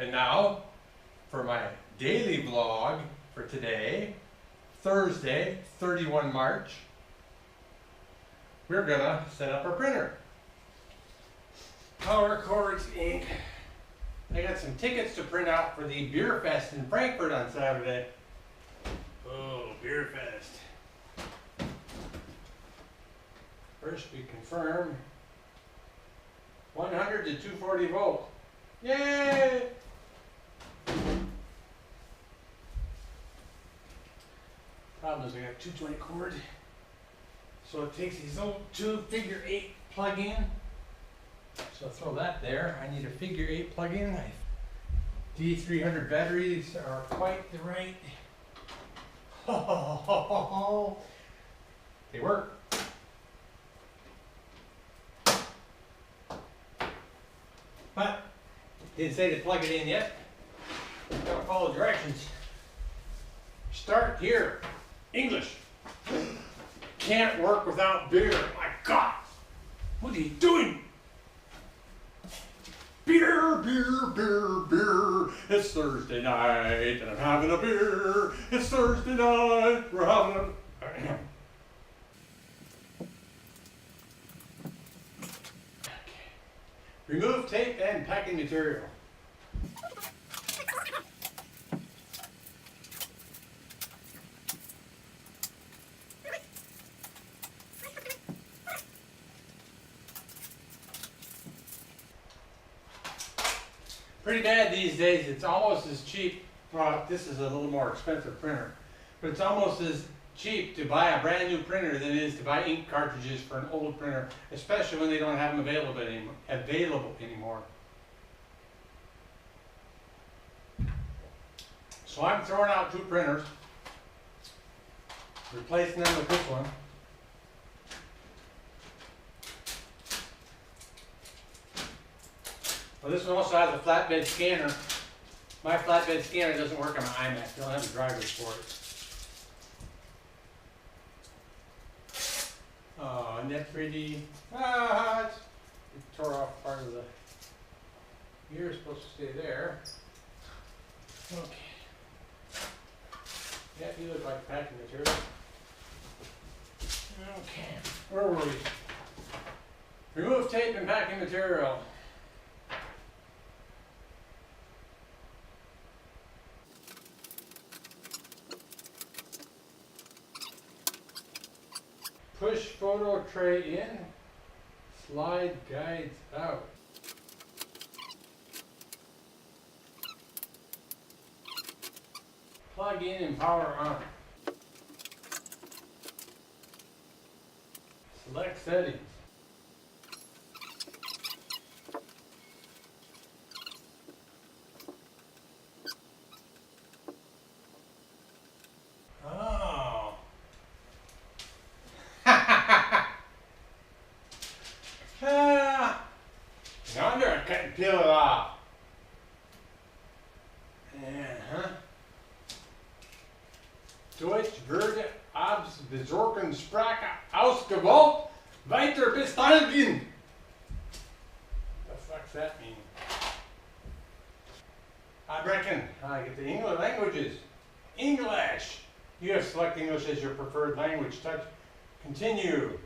And now, for my daily vlog for today, Thursday, 31 March, we're gonna set up our printer. Power Cords Inc. I got some tickets to print out for the Beer Fest in Frankfurt on Saturday. Oh, Beer Fest. First we confirm 100 to 240 volt. Yay! Problem is I got 220 cord. So it takes these old 2 figure 8 plug-in. So I'll throw that there. I need a figure 8 plug-in. D300 batteries are quite the right. They work. But didn't say to plug it in yet. Gotta follow directions. Start here. English. Can't work without beer. My God. What are you doing? Beer, beer, beer, beer. It's Thursday night and I'm having a beer. It's Thursday night. We're having a... Remove tape and packing material. Pretty bad these days. It's almost as cheap. Well, this is a little more expensive printer, but it's almost as cheap to buy a brand new printer than it is to buy ink cartridges for an old printer, especially when they don't have them available anymore. So I'm throwing out 2 printers, replacing them with this one. Well, this one also has a flatbed scanner. My flatbed scanner doesn't work on my iMac. I don't have the drivers for it. Oh, net 3D. Ah, it tore off part of the ear. Supposed to stay there. Okay. Yeah, you look like packing material. Okay. Where were we? Remove tape and packing material. Push photo tray in, slide guides out. Plug in and power on. Select settings. No wonder I couldn't peel it off. Deutsch würde abs besorgen Sprache ausgewählt weiter bestanden. What the fuck's that mean? I reckon I get the English languages. English. You have select English as your preferred language. Touch continue.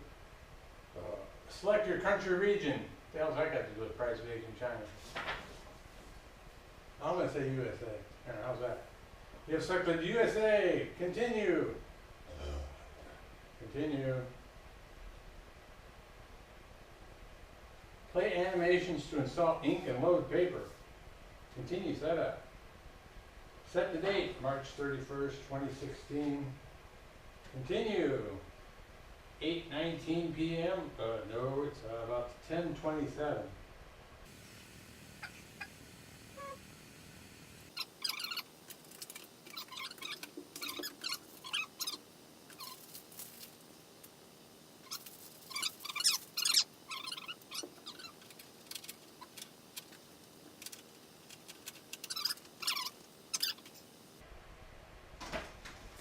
Select your country region. What the hell's that got to do with price of eggs in China? I'm going to say USA. How's that? You have selected USA. Continue. Continue. Play animations to install ink and load paper. Continue setup. Set the date, March 31st, 2016. Continue. 8:19 p.m. No, it's about 10:27.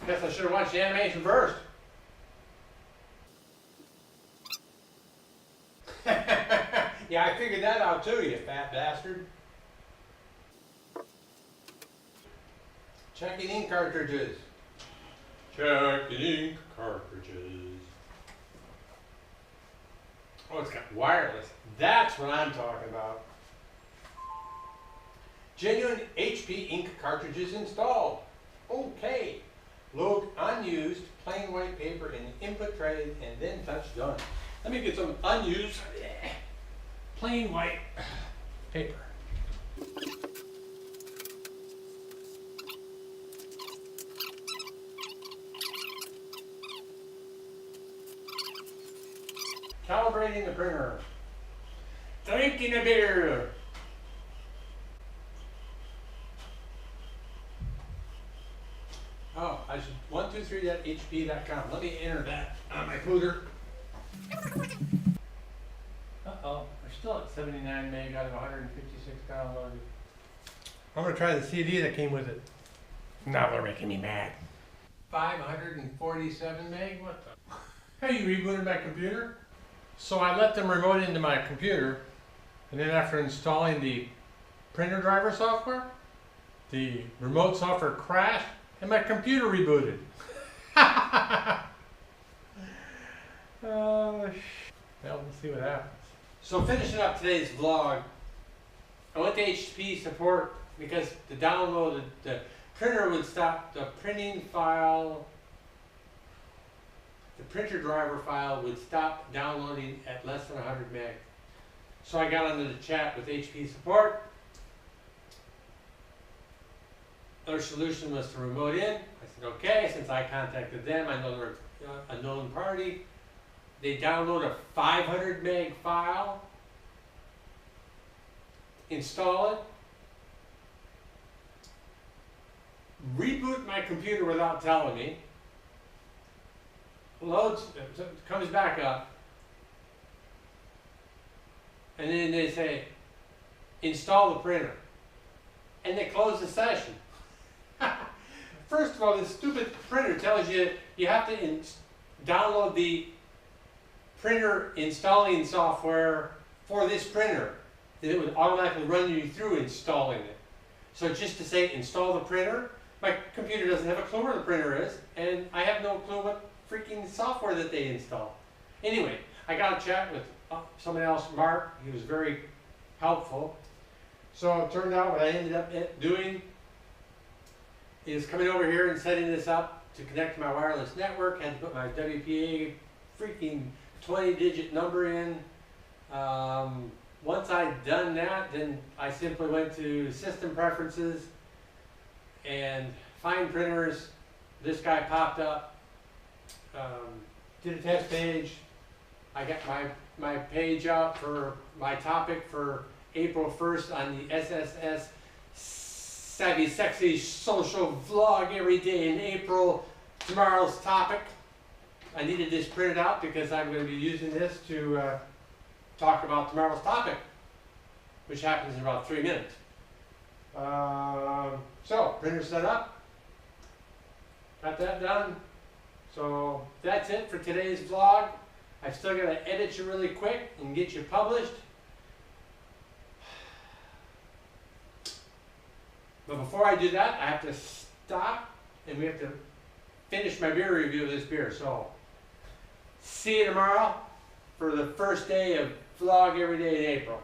Guess I should have watched the animation first. Yeah, I figured that out too, you fat bastard. Checking ink cartridges. Checking ink cartridges. Oh, it's got wireless. That's what I'm talking about. Genuine HP ink cartridges installed. Okay. Load unused plain white paper in the input tray and then touch done. Let me get some unused plain white paper. Calibrating the printer. Drinking a beer. Oh, I should 123.hp.com. Let me enter that on my pooter. Uh-oh, we're still at 79 meg out of 156 downloaded. I'm gonna try the CD that came with it. Now they're making me mad. 547 meg? What the? Hey, you rebooted my computer? So I let them remote into my computer, and then after installing the printer driver software, the remote software crashed, and my computer rebooted. Well, we'll see what happens. So finishing up today's vlog, I went to HP support because the download, the printer would stop, the printing file, the printer driver file would stop downloading at less than 100 meg. So I got into the chat with HP support. Their solution was to remote in. I said, okay, since I contacted them, I know they're a known party. They download a 500 meg file, install it, reboot my computer without telling me, loads, comes back up, and then they say, install the printer, and they close the session. First of all, this stupid printer tells you you have to download the printer installing software for this printer. Then it would automatically run you through installing it. So just to say install the printer, my computer doesn't have a clue where the printer is, and I have no clue what freaking software that they install. Anyway, I got a chat with someone else, Mark. He was very helpful. So it turned out what I ended up doing is coming over here and setting this up to connect to my wireless network. Had to put my WPA freaking 20-digit number in. Once I'd done that, then I simply went to System Preferences and Find Printers. This guy popped up. Did a test page. I got my page out for my topic for April 1st on the SSS Savvy Sexy Social Vlog every day in April. Tomorrow's topic. I needed this printed out because I'm going to be using this to talk about tomorrow's topic, which happens in about 3 minutes. So, printer set up. Got that done. So, that's it for today's vlog. I've still got to edit you really quick and get you published. But before I do that, I have to stop and we have to finish my beer review of this beer. So, see you tomorrow for the first day of Vlog Every Day in April.